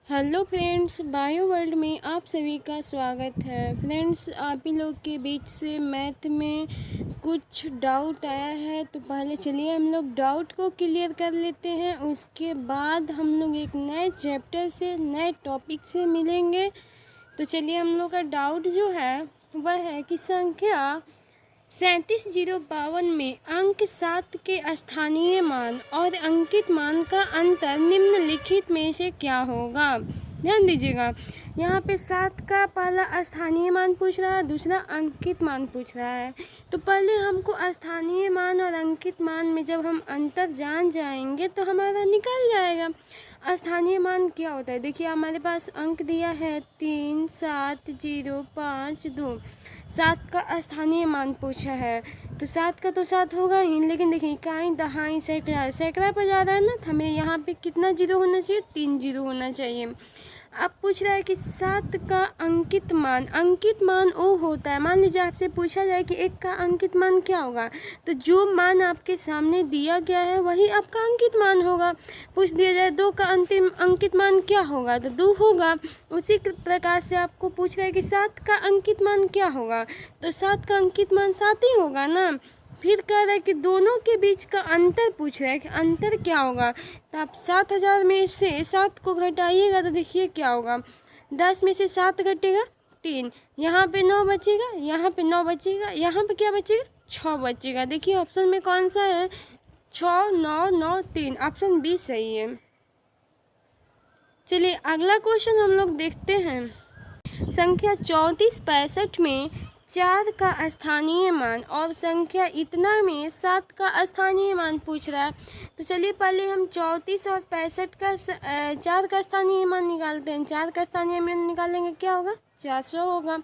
Hello friends, bio world में आप सभी का स्वागत है। फ्रेंड्स, आप ही लोग के बीच से मैथ में कुछ डाउट आया है, तो पहले चलिए हम लोग डाउट को क्लियर कर लेते हैं। उसके बाद हम लोग एक नए चैप्टर से, नए टॉपिक से मिलेंगे। तो चलिए, हम लोग का डाउट जो है वह है कि संख्या 37,052 में अंक 7 के स्थानीय मान और अंकित मान का अंतर निम्नलिखित में से क्या होगा। ध्यान दीजिएगा, यहाँ पे 7 का पहला स्थानीय मान पूछ रहा है, दूसरा अंकित मान पूछ रहा है। तो पहले हमको स्थानीय मान और अंकित मान में जब हम अंतर जान जाएंगे तो हमारा निकल जाएगा। स्थानीय मान क्या होता है, देखिए हमारे पास अंक दिया है 3, 7, 0, 5, 2। 7 का स्थानीय मान पूछा है, तो 7 का तो 7 होगा ही, लेकिन देखिए इकाई, दहाई, सैकड़ा, सैकड़ा पर जा रहा है ना, तो हमें यहाँ पे कितना जीरो होना चाहिए, 3 जीरो होना चाहिए। अब पूछ रहा है कि 7 का अंकित मान, अंकित मान वो होता है, मान लीजिए आपसे पूछा जाए कि 1 का अंकित मान क्या होगा, तो जो मान आपके सामने दिया गया है वही आपका अंकित मान होगा। पूछ दिया जाए 2 का अंतिम अंकित मान क्या होगा, तो 2 होगा। उसी प्रकार से आपको पूछ रहा है कि 7 का अंकित मान क्या होगा, तो 7 का अंकित मान 7 ही होगा ना। फिर कह रहा है कि दोनों के बीच का अंतर पूछ रहा है कि अंतर क्या होगा, तो आप 7,000 में से 7 को घटाइएगा तो देखिए क्या होगा। 10 में से 7 घटेगा 3, यहाँ पे 9 बचेगा, यहाँ पे 9 बचेगा, यहाँ पे क्या बचेगा, 6 बचेगा। देखिए ऑप्शन में कौन सा है, 6, 9, 9, 3, ऑप्शन बी सही है। चलिए अगला क्वेश्चन हम लोग देखते हैं। संख्या 3465 में 4 का स्थानीय मान और संख्या इतना में 7 का स्थानीय मान पूछ रहा है। तो चलिए पहले हम 34 और 65 का 4 का स्थानीय मान निकालते हैं। 4 का स्थानीय मान निकालेंगे क्या होगा, 400 होगा।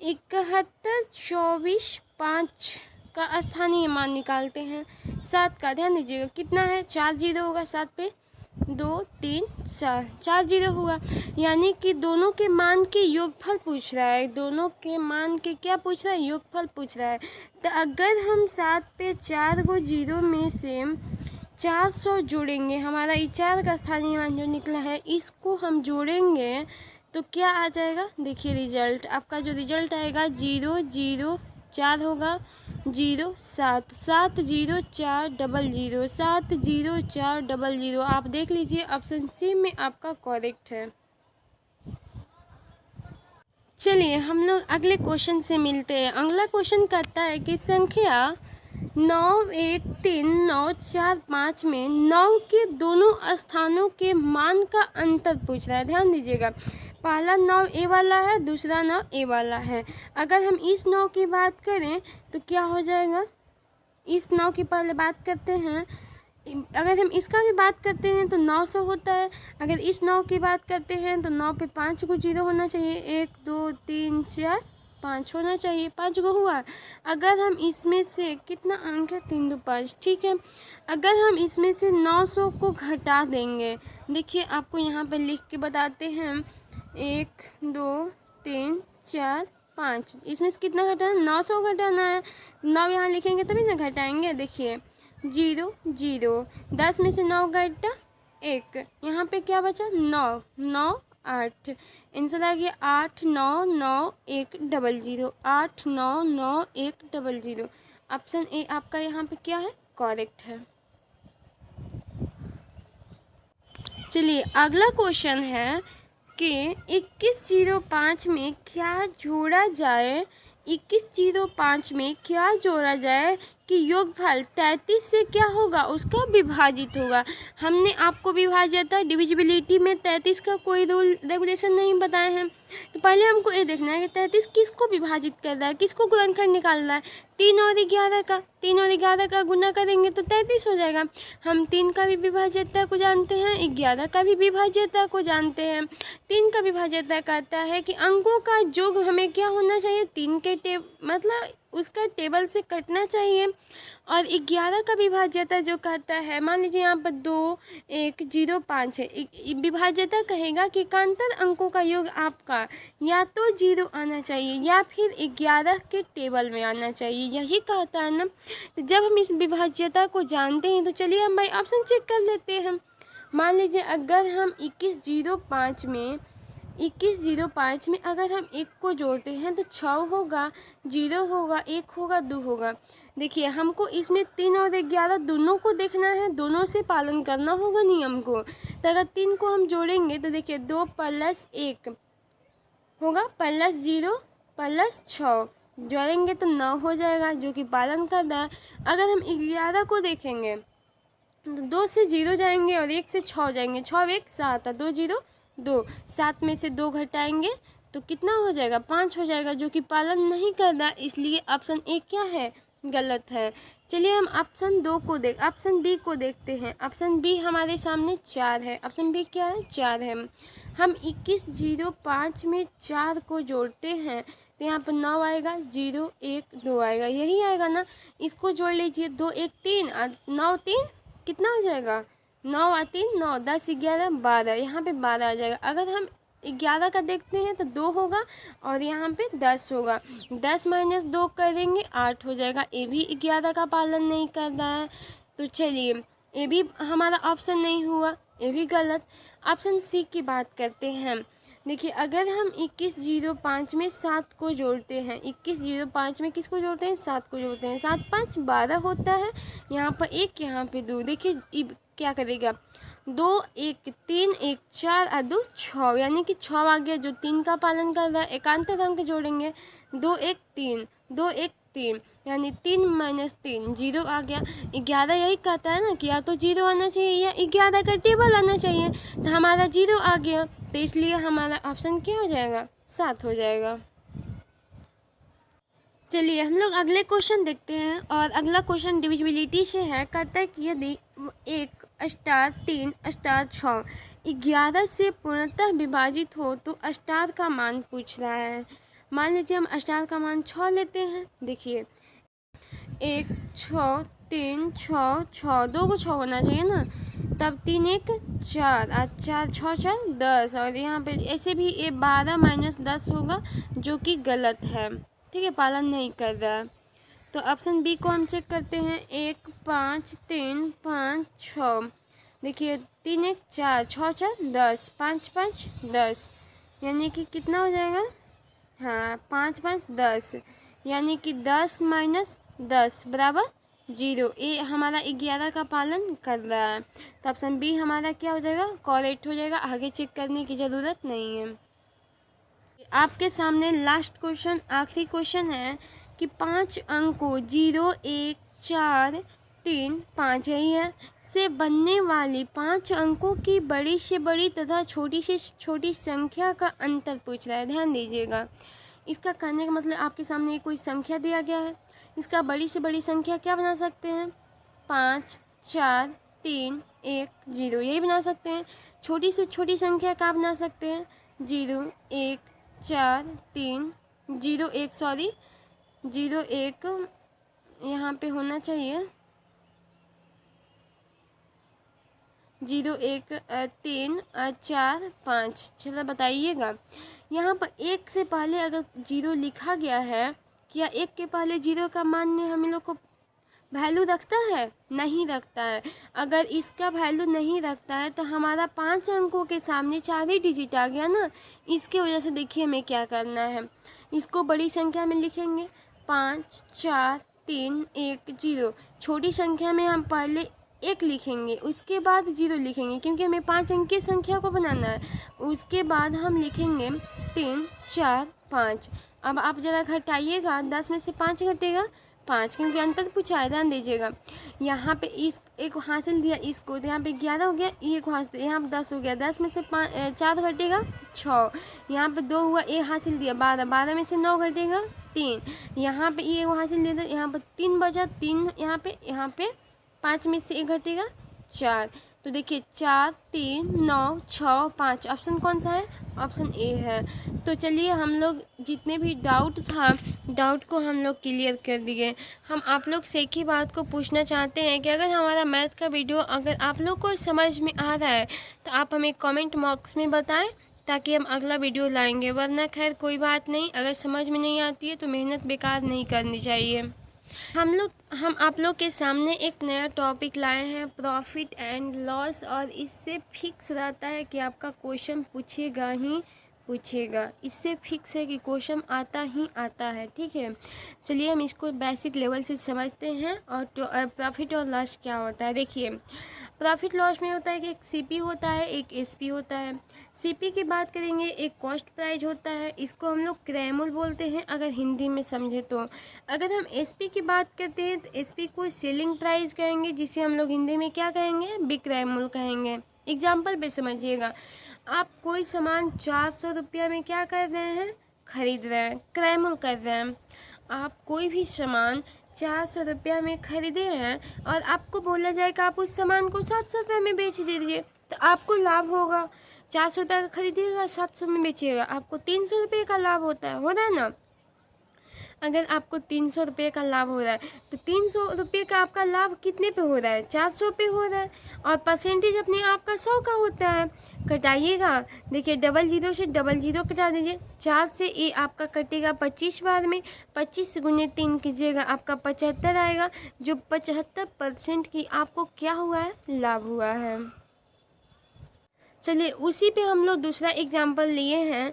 71, 24, 5 का स्थानीय मान निकालते हैं। 7 का ध्यान दीजिएगा कितना है, 4 जीरो होगा, 7 पे 2, 3, 4, 4 जीरो हुआ। यानी कि दोनों के मान के योगफल पूछ रहा है, दोनों के मान के क्या पूछ रहा है, योगफल पूछ रहा है। तो अगर हम 7 पे 4 को जीरो में से 400 जोड़ेंगे, हमारा ये 4 का स्थानीय मान जो निकला है इसको हम जोड़ेंगे तो क्या आ जाएगा, देखिए रिजल्ट, आपका जो रिजल्ट आएगा 0, 0, 4 होगा, 0, 7, 7, 0, 4, 0, 7, 0, 4, 0। आप देख लीजिए ऑप्शन सी में आपका करेक्ट है। चलिए हम लोग अगले क्वेश्चन से मिलते हैं। अगला क्वेश्चन कहता है कि संख्या 9, 1, 3, 9, 4, 5 में 9 के दोनों स्थानों के मान का अंतर पूछ रहा है। ध्यान दीजिएगा, पहला 9 ए वाला है, दूसरा 9 ए वाला है। अगर हम इस 9 की बात करें तो क्या हो जाएगा, इस 9 की पहले बात करते हैं, अगर हम इसका भी बात करते हैं तो 900 होता है। अगर इस 9 की बात करते हैं तो 9 पे 5 को जीरो होना चाहिए, 1, 2, 3, 4, 5 होना चाहिए, 5 को हुआ। अगर हम इसमें से कितना अंक है, 3, 2, 5, ठीक है। अगर हम इसमें से 900 को घटा देंगे, देखिए आपको यहाँ पर लिख के बताते हैं, 1, 2, 3, 4, 5, इसमें से कितना घटाना, 900 घटाना है। 9 यहाँ लिखेंगे तभी ना घटाएंगे, देखिए 0, 0, 10 में से 9 घटा 1, यहाँ पे क्या बचा, 9, 9, 8, आंसर आ गया 8, 9, 9, 1, 0, 8, 9, 9, 1, 0। ऑप्शन ए आपका यहाँ पे क्या है, करेक्ट है। चलिए अगला क्वेश्चन है कि 2105 में क्या जोड़ा जाए, 2105 में क्या जोड़ा जाए कि योगफल 33 से क्या होगा, उसका विभाजित होगा। हमने आपको विभाज्यता डिविजिबिलिटी में 33 का कोई रूल रेगुलेशन नहीं बताए हैं, तो पहले हमको ये देखना है कि 33 किसको विभाजित कर रहा है, किसको गुणनखंड निकालना है। 3 और 11 का, 3 और 11 का गुना करेंगे तो 33 हो जाएगा। हम 3 का भी विभाज्यता को जानते हैं, 11 का भी विभाज्यता को जानते हैं। 3 का विभाज्यता कहता है कि अंकों का योग हमें क्या होना चाहिए, 3 के मतलब उसका टेबल से कटना चाहिए। और 11 का विभाज्यता जो कहता है, मान लीजिए यहाँ पर 2, 1, 0, 5 है, विभाज्यता कहेगा कि एकांतर अंकों का योग आपका या तो 0 आना चाहिए या फिर 11 के टेबल में आना चाहिए, यही कहता है ना। तो जब हम इस विभाज्यता को जानते हैं तो चलिए हम भाई ऑप्शन चेक कर लेते हैं। मान लीजिए अगर हम 2105 में अगर हम 1 को जोड़ते हैं तो 6 होगा, 0 होगा, 1 होगा, 2 होगा। देखिए हमको इसमें 3 और 11 दोनों को देखना है, दोनों से पालन करना होगा नियम को। तो अगर 3 को हम जोड़ेंगे तो देखिए 2 + 1 होगा + 0 + 6 जोड़ेंगे तो 9 हो जाएगा, जो कि पालन कर रहा है। अगर हम 11 को देखेंगे तो 2 से 0 जाएंगे और 1 से 6 जाएंगे, 6 1 7 2 0 2, 7 में से 2 घटाएंगे तो कितना हो जाएगा, 5 हो जाएगा, जो कि पालन नहीं कर रहा, इसलिए ऑप्शन ए क्या है, गलत है। चलिए हम ऑप्शन बी को देखते हैं। ऑप्शन बी हमारे सामने 4 है। ऑप्शन बी क्या है, 4 है। हम 2105 में 4 को जोड़ते हैं तो यहाँ पर 9 आएगा, 0 1 2 आएगा, यही आएगा ना। इसको जोड़ लीजिए, 2 1 3 9 3 कितना हो जाएगा, 9 और 3 9, 10 11 12, यहाँ पे 12 आ जाएगा। अगर हम 11 का देखते हैं तो 2 होगा और यहाँ पे 10 होगा, 10 - 2 करेंगे 8 हो जाएगा। ये भी 11 का पालन नहीं कर रहा है, तो चलिए ये भी हमारा ऑप्शन नहीं हुआ, ये भी गलत। ऑप्शन सी की बात करते हैं। देखिए अगर हम 2105 में 7 को जोड़ते हैं, 2105 में किसको जोड़ते हैं, 7 को जोड़ते हैं, 7 5 12 होता है, यहाँ पर 1 यहाँ पे 2, देखिए क्या करेगा, 2 1 3 1 4 और 2 6, यानी कि 6 आ गया, जो 3 का पालन कर रहा है। एकांतर अंक जोड़ेंगे, 2 1 3 2 1 3, यानी 3 - 3 0 आ गया। 11 यही कहता है ना कि या तो 0 आना चाहिए या 11 का टेबल आना चाहिए, तो हमारा 0 आ गया, तो इसलिए हमारा ऑप्शन क्या हो जाएगा, 7 हो जाएगा। चलिए हम लोग अगले क्वेश्चन देखते हैं, और अगला क्वेश्चन डिविजिबिलिटी से है। कहता है कि यदि 1 स्टार 3 स्टार 6 11 से पूर्णतः विभाजित हो तो स्टार का मान पूछ रहा है। मान लीजिए हम स्टार का मान 6 लेते हैं। देखिए 1 6 3 6 6, 2 को 6 होना चाहिए ना, तब 3 1 4 और 4 6 4 10, और यहाँ पे ऐसे भी ये 12 - 10 होगा, जो कि गलत है, ठीक है, पालन नहीं कर रहा है। तो ऑप्शन बी को हम चेक करते हैं, 1 5 3 5 6, देखिए 3 1 4 6 4 10, 5 5 10, यानी कि कितना हो जाएगा, हाँ 5 5 10, यानी कि 10 - 10 बराबर 0। ये हमारा 11 का पालन कर रहा है, तो ऑप्शन बी हमारा क्या हो जाएगा, करेक्ट हो जाएगा, आगे चेक करने की ज़रूरत नहीं है। आपके सामने लास्ट क्वेश्चन, आखिरी क्वेश्चन है कि 5 अंकों 0 1 4 3 5 यही है से बनने वाली 5 अंकों की बड़ी से बड़ी तथा छोटी से छोटी संख्या का अंतर पूछ रहा है। ध्यान दीजिएगा, इसका कहने का मतलब आपके सामने कोई संख्या दिया गया है, इसका बड़ी से बड़ी संख्या क्या बना सकते हैं, 5 4 3 1 0, यही बना सकते हैं। छोटी से छोटी संख्या क्या बना सकते हैं, 0 1 4 3 0 1 सॉरी 0 1 यहाँ पे होना चाहिए, 0 1 3 4 5। चलो बताइएगा, यहाँ पर 1 से पहले अगर 0 लिखा गया है, क्या 1 के पहले 0 का मान हम लोग को वैल्यू रखता है, नहीं रखता है। अगर इसका वैल्यू नहीं रखता है तो हमारा 5 अंकों के सामने 4 ही डिजिट आ गया ना, इसके वजह से देखिए हमें क्या करना है, इसको बड़ी संख्या में लिखेंगे, 5 4 3 1 0। छोटी संख्या में हम पहले 1 लिखेंगे, उसके बाद 0 लिखेंगे, क्योंकि हमें 5 अंक की संख्या को बनाना है। उसके बाद हम लिखेंगे 3 4 5। अब आप ज़रा घटाइएगा, 10 में से 5 घटेगा 5, क्योंकि अंतर पूछा है, ध्यान दीजिएगा। यहाँ पे इस एक हासिल दिया इसको, तो यहाँ पे 11 हो गया, ये को हासिल, यहाँ पे 10 हो गया, 10 में से 4 घटेगा 6, यहाँ पे 2 हुआ, ये हासिल दिया 12, 12 में से 9 घटेगा 3, यहाँ पे ये हासिल दिया, यहाँ पर 3 बचा, 3 यहाँ पे 5 में से 1 घटेगा 4। तो देखिए 4 3 9 6 5, ऑप्शन कौन सा है, ऑप्शन ए है। तो चलिए हम लोग जितने भी डाउट था, डाउट को हम लोग क्लियर कर दिए। हम आप लोग से एक ही बात को पूछना चाहते हैं कि अगर हमारा मैथ का वीडियो अगर आप लोग को समझ में आ रहा है तो आप हमें कमेंट बॉक्स में बताएं, ताकि हम अगला वीडियो लाएंगे। वरना खैर कोई बात नहीं, अगर समझ में नहीं आती है तो मेहनत बेकार नहीं करनी चाहिए। हम आप लोग के सामने एक नया टॉपिक लाए हैं, प्रॉफिट एंड लॉस, और इससे फिक्स रहता है कि आपका क्वेश्चन पूछेगा ही पूछेगा। इससे फिक्स है कि क्वेश्चन आता ही आता है। ठीक है, चलिए हम इसको बेसिक लेवल से समझते हैं। और प्रॉफिट और लॉस क्या होता है, देखिए प्रॉफिट लॉस में होता है कि एक सीपी होता है, एक एसपी होता है। सीपी की बात करेंगे, एक कॉस्ट प्राइस होता है, इसको हम लोग क्रैमुल बोलते हैं अगर हिंदी में समझे तो। अगर हम एसपी की बात करते हैं तो एसपी को सेलिंग प्राइस कहेंगे, जिसे हम लोग हिंदी में क्या कहेंगे, बिक्रैमुल कहेंगे। एग्जाम्पल पे समझिएगा, आप कोई सामान 400 रुपया में क्या कर रहे हैं, खरीद रहे हैं, क्रैमुल कर रहे हैं। आप कोई भी सामान 400 रुपया में खरीदे हैं और आपको बोला जाए कि आप उस सामान को 700 रुपये में बेच दीजिए, तो आपको लाभ होगा। 400 रुपये का खरीदिएगा, 700 में बेचिएगा, आपको 300 रुपये का लाभ हो रहा है ना। अगर आपको 300 रुपये का लाभ हो रहा है तो 300 रुपये का आपका लाभ कितने पे हो रहा है, 400 पे हो रहा है। और परसेंटेज अपने आपका 100 का होता है। कटाइएगा, देखिए 00 से 00 कटा दीजिए। 4 से ये आपका कटेगा 25 बार में, 25 गुने 3 कीजिएगा, आपका 75 आएगा। जो 75% की आपको क्या हुआ है, लाभ हुआ है। चलिए उसी पे हम लोग दूसरा एग्जाम्पल लिए हैं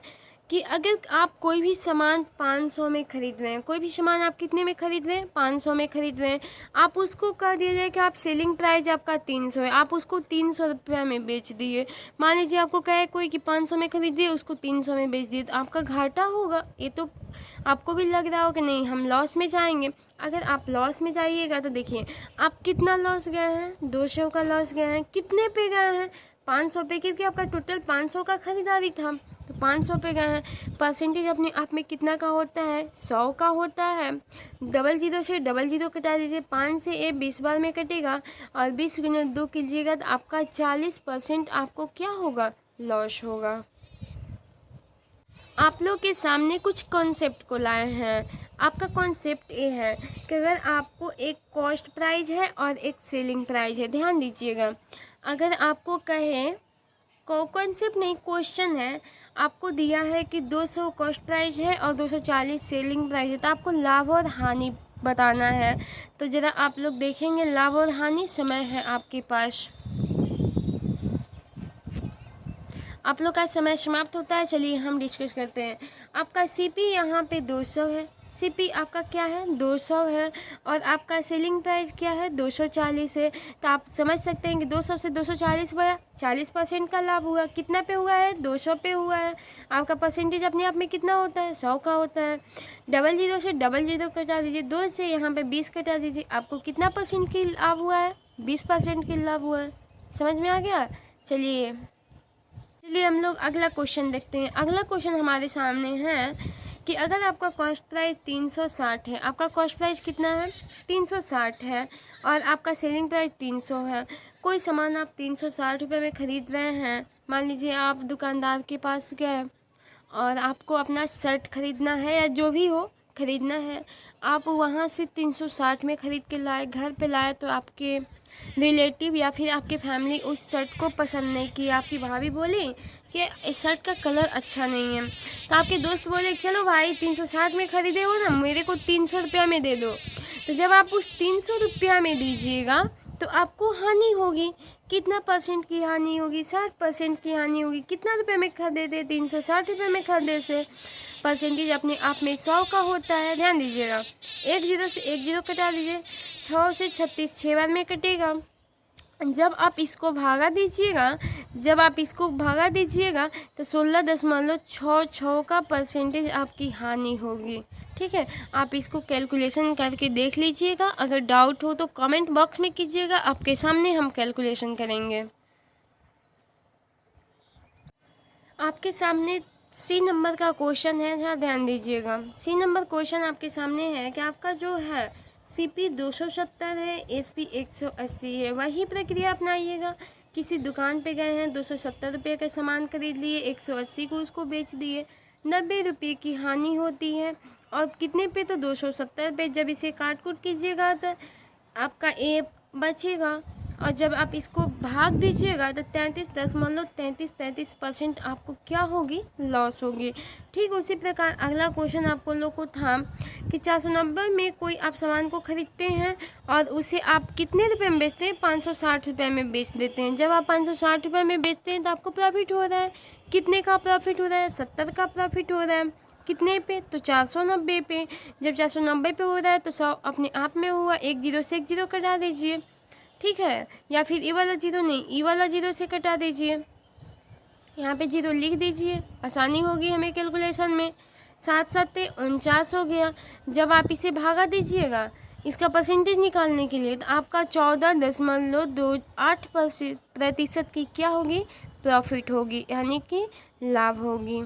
कि अगर आप कोई भी सामान 500 में खरीद रहे हैं, कोई भी सामान आप कितने में खरीद रहे हैं, 500 में खरीद रहे हैं, आप उसको कह दिया जाए कि आप सेलिंग प्राइस आपका 300 है, आप उसको 300 रुपया में बेच दिए। मान लीजिए आपको कहे कोई कि 500 में खरीदिए, उसको 300 में बेच दिए, तो आपका घाटा होगा। ये तो आपको भी लग रहा हो कि नहीं हम लॉस में जाएंगे। अगर आप लॉस में जाइएगा तो देखिए आप कितना लॉस गए हैं, 200 का लॉस गए हैं। कितने पे गए हैं, 500 पे, क्योंकि आपका टोटल 500 का खरीदारी था तो 500 पे गए हैं। परसेंटेज अपने आप में कितना का होता है, 100 का होता है। 00 से 00 कटा दीजिए, 5 से ये 20 बार में कटेगा और 20 गुना 2 कीजिएगा तो आपका 40% आपको क्या होगा, लॉस होगा। आप लोग के सामने कुछ कॉन्सेप्ट को लाए हैं। आपका कॉन्सेप्ट ये है कि अगर आपको एक कॉस्ट प्राइस है और एक सेलिंग प्राइस है, ध्यान दीजिएगा। अगर आपको कहें, कॉन्सेप्ट नहीं क्वेश्चन है, आपको दिया है कि 200 कॉस्ट प्राइस है और 240 सेलिंग प्राइस है, तो आपको लाभ और हानि बताना है। तो ज़रा आप लोग देखेंगे लाभ और हानि, समय है आपके पास। आप लोग का समय समाप्त होता है। चलिए हम डिस्कस करते हैं। आपका सीपी यहाँ पे 200 है, सीपी आपका क्या है, 200 है, और आपका सेलिंग प्राइस क्या है, 240 है। तो आप समझ सकते हैं कि 200 से 240 बढ़ा, 40% का लाभ हुआ। कितना पे हुआ है, 200 पे हुआ है। आपका परसेंटेज अपने आप में कितना होता है, 100 का होता है। 00 से 00 कटा दीजिए, 2 से यहाँ पे 20 कटा दीजिए, आपको कितना परसेंट की लाभ हुआ है, 20% की लाभ हुआ है। समझ में आ गया। चलिए हम लोग अगला क्वेश्चन देखते हैं। अगला क्वेश्चन हमारे सामने है कि अगर आपका कॉस्ट प्राइस 360 है, आपका कॉस्ट प्राइस कितना है, 360 है, और आपका सेलिंग प्राइस 300 है। कोई सामान आप 360 रुपये में ख़रीद रहे हैं। मान लीजिए आप दुकानदार के पास गए और आपको अपना शर्ट ख़रीदना है या जो भी हो ख़रीदना है, आप वहाँ से 360 में ख़रीद के लाए, घर पे लाए, तो आपके रिलेटिव या फिर आपके फैमिली उस शर्ट को पसंद नहीं की। आपकी भाभी बोली कि इस शर्ट का कलर अच्छा नहीं है, तो आपके दोस्त बोले चलो भाई 360 में ख़रीदे हो ना, मेरे को 300 रुपया में दे दो। तो जब आप उस 300 रुपया में दीजिएगा तो आपको हानि होगी। कितना परसेंट की हानि होगी, 60% की हानि होगी। कितना रुपये में खरीदे थे, 360 रुपये में खरीदे से। परसेंटेज अपने आप में 100 का होता है। ध्यान दीजिएगा, 10 से 10 कटा दीजिए, 6 से 36 6 बार में कटेगा। जब आप इसको भागा दीजिएगा तो 16.66 का परसेंटेज आपकी हानि होगी। ठीक है, आप इसको कैलकुलेशन करके देख लीजिएगा। अगर डाउट हो तो कमेंट बॉक्स में कीजिएगा, आपके सामने हम कैलकुलेशन करेंगे। आपके सामने सी नंबर का क्वेश्चन है, जहाँ ध्यान दीजिएगा। सी नंबर क्वेश्चन आपके सामने है कि आपका जो है सीपी 270 है, एसपी 180 है। वही प्रक्रिया अपनाइएगा। किसी दुकान पे गए हैं, 270 रुपये का सामान खरीद लिए, 180 को उसको बेच दिए, 90 रुपये की हानि होती है। और कितने पे, तो 270 रुपये। जब इसे काट कूट कीजिएगा तो आपका ए बचेगा, और जब आप इसको भाग दीजिएगा तो 33.33% आपको क्या होगी, लॉस होगी। ठीक उसी प्रकार अगला क्वेश्चन आपको लोग को था कि 490 में कोई आप सामान को खरीदते हैं और उसे आप कितने रुपए में बेचते हैं, 560 रुपये में बेच देते हैं। जब आप 560 रुपये में बेचते हैं तो आपको प्रॉफिट हो रहा है। कितने का प्रॉफिट हो रहा है, 70 का प्रॉफिट हो रहा है। कितने पे, तो 490 पे। जब 490 पे हो रहा है तो 100 अपने आप में हुआ, एक जीरो से एक जीरो कटा दीजिए, ठीक है। या फिर ई वाला जीरो नहीं, ई वाला जीरो से कटा दीजिए, यहाँ पे जीरो लिख दीजिए, आसानी होगी हमें कैलकुलेशन में। 7 7 49 हो गया। जब आप इसे भागा दीजिएगा इसका परसेंटेज निकालने के लिए तो आपका 14.28% की क्या होगी, प्रॉफिट होगी, यानी कि लाभ होगी।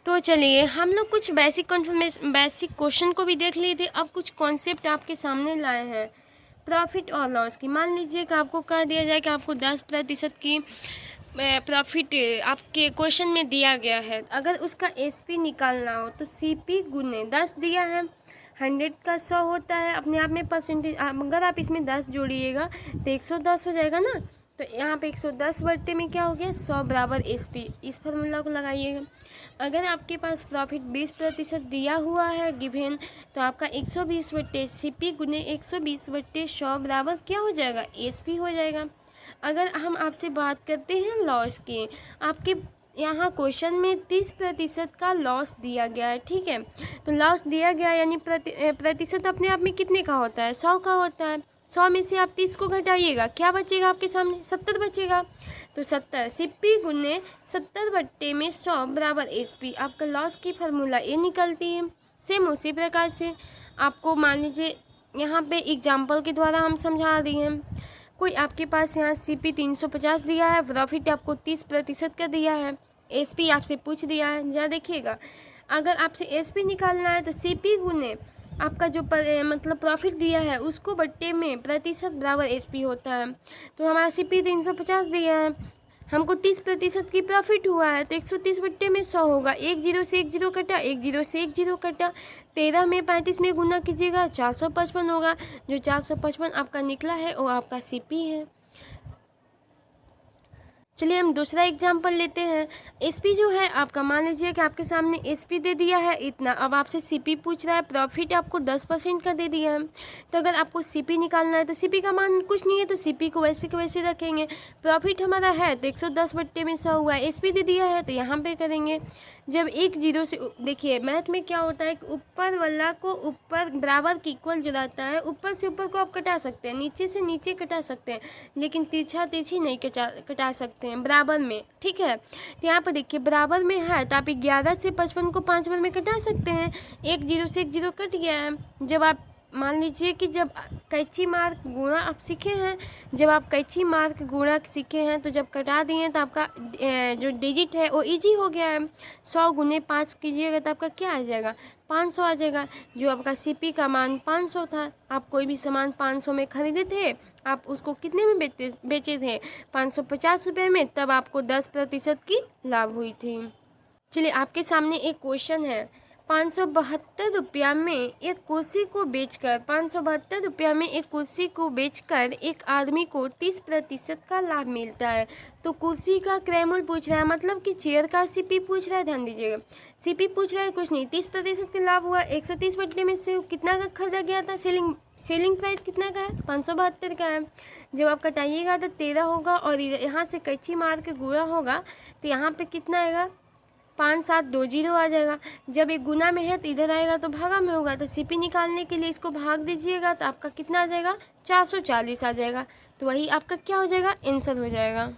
तो चलिए हम लोग कुछ बेसिक क्वेश्चन को भी देख लिए थे। अब कुछ कॉन्सेप्ट आपके सामने लाए हैं प्रॉफिट और लॉस की। मान लीजिए कि आपको कह दिया जाए कि आपको 10% की प्रॉफिट आपके क्वेश्चन में दिया गया है। अगर उसका एसपी निकालना हो तो सीपी गुने 10 दिया है, 100 का 100 होता है अपने आप में परसेंटेज। अगर आप इसमें 10 जोड़िएगा तो 110 हो जाएगा ना। तो यहाँ पे 110 बट्टे में क्या हो गया, 100 बराबर एसपी। इस फार्मूला को लगाइएगा। अगर आपके पास प्रॉफिट 20% दिया हुआ है गिवन, तो आपका 120 बट्टे सीपी गुने 120 बट्टे 100 बराबर क्या हो जाएगा, एसपी हो जाएगा। अगर हम आपसे बात करते हैं लॉस की, आपके यहाँ क्वेश्चन में 30% का लॉस दिया गया है, ठीक है। तो लॉस दिया गया यानी प्रतिशत अपने आप में कितने का होता है, 100 का होता है। 100 में से आप 30 को घटाइएगा, क्या बचेगा आपके सामने, 70 बचेगा। तो 70 सीपी गुने 70 बट्टे में 100 बराबर एसपी। आपका लॉस की फार्मूला ये निकलती है। सेम उसी प्रकार से आपको मान लीजिए यहाँ पे एग्जाम्पल के द्वारा हम समझा दिए हैं। कोई आपके पास यहाँ सीपी 350 दिया है, प्रॉफिट आपको 30% का दिया है, एसपी आपसे पूछ दिया है। जरा देखिएगा, अगर आपसे एसपी निकालना है तो सीपी गुने आपका जो मतलब प्रॉफिट दिया है उसको बट्टे में प्रतिशत बराबर एसपी होता है। तो हमारा सीपी 350 दिया है, हमको 30% की प्रॉफिट हुआ है, तो 130 बट्टे में 100 होगा। एक जीरो से एक जीरो कटा, एक जीरो से एक जीरो कटा, 13 में 35 में गुना कीजिएगा 455 होगा। जो 455 आपका निकला है वो आपका सीपी है। चलिए हम दूसरा एग्जाम्पल लेते हैं। एसपी जो है आपका, मान लीजिए कि आपके सामने एसपी दे दिया है इतना, अब आपसे सीपी पूछ रहा है, प्रॉफिट आपको 10% का दे दिया है। तो अगर आपको सीपी निकालना है तो सीपी का मान कुछ नहीं है, तो सीपी को वैसे के वैसे रखेंगे। प्रॉफिट हमारा है तो 110 बट्टे में 100 हुआ, एसपी दे दिया है तो यहाँ पे करेंगे। जब एक जीरो से, देखिए मैथ में क्या होता है कि ऊपर वाला को ऊपर बराबर की इक्वल जो रहता है, ऊपर से ऊपर को आप कटा सकते हैं, नीचे से नीचे कटा सकते हैं, लेकिन तिरछा तिरछी नहीं कटा सकते हैं बराबर में, ठीक है। तो यहाँ पर देखिए बराबर में है तो आप 11 से 55 को 5 बार में कटा सकते हैं। एक जीरो से एक जीरो कट गया है। जब आप मान लीजिए कि जब कैंची मार गुणा आप सीखे हैं, जब आप कैंची मार के गुणा सीखे हैं तो जब कटा दिए तो आपका जो डिजिट है वो इजी हो गया है। 100 गुने 5 कीजिएगा तो आपका क्या आ जाएगा, 500 आ जाएगा। जो आपका सीपी का मान 500 था, आप कोई भी सामान 500 में खरीदे थे, आप उसको कितने में बेचे थे, 550 रुपये में, तब आपको 10% की लाभ हुई थी। चलिए आपके सामने एक क्वेश्चन है, 572 रुपया में एक कुर्सी को बेचकर 572 रुपया में एक कुर्सी को बेचकर एक आदमी को 30% का लाभ मिलता है। तो कुर्सी का क्रय मूल्य पूछ रहा है, मतलब कि चेयर का सीपी पूछ रहा है। ध्यान दीजिएगा, सीपी पूछ रहा है कुछ नहीं, 30% का लाभ हुआ। 130 बट्टे में से कितना का खरीदा गया था, सेलिंग प्राइस कितना का है, 572 का है। जब आप कटाइएगा तो 13 होगा, और यहाँ से कैंची मार के गुणा होगा तो यहाँ पे कितना आएगा, 5720 आ जाएगा। जब एक गुना में है तो इधर आएगा तो भागा में होगा, तो सीपी निकालने के लिए इसको भाग दीजिएगा तो आपका कितना आ जाएगा, 440 आ जाएगा। तो वही आपका क्या हो जाएगा, आंसर हो जाएगा।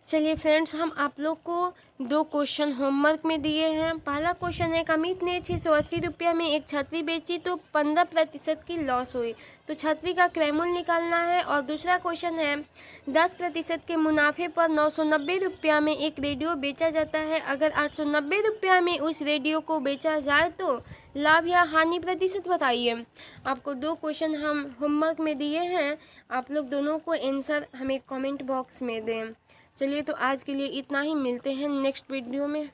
चलिए फ्रेंड्स, हम आप लोग को 2 क्वेश्चन होमवर्क में दिए हैं। पहला क्वेश्चन है, अमित ने 680 रुपया में एक छतरी बेची तो 15% की लॉस हुई, तो छतरी का क्रय मूल्य निकालना है। और दूसरा क्वेश्चन है, 10% के मुनाफे पर 990 रुपया में एक रेडियो बेचा जाता है, अगर 890 रुपया में उस रेडियो को बेचा जाए तो लाभ या हानि प्रतिशत बताइए। आपको 2 क्वेश्चन हम होमवर्क में दिए हैं, आप लोग दोनों को आंसर हमें कमेंट बॉक्स में दें। चलिए तो आज के लिए इतना ही, मिलते हैं नेक्स्ट वीडियो में।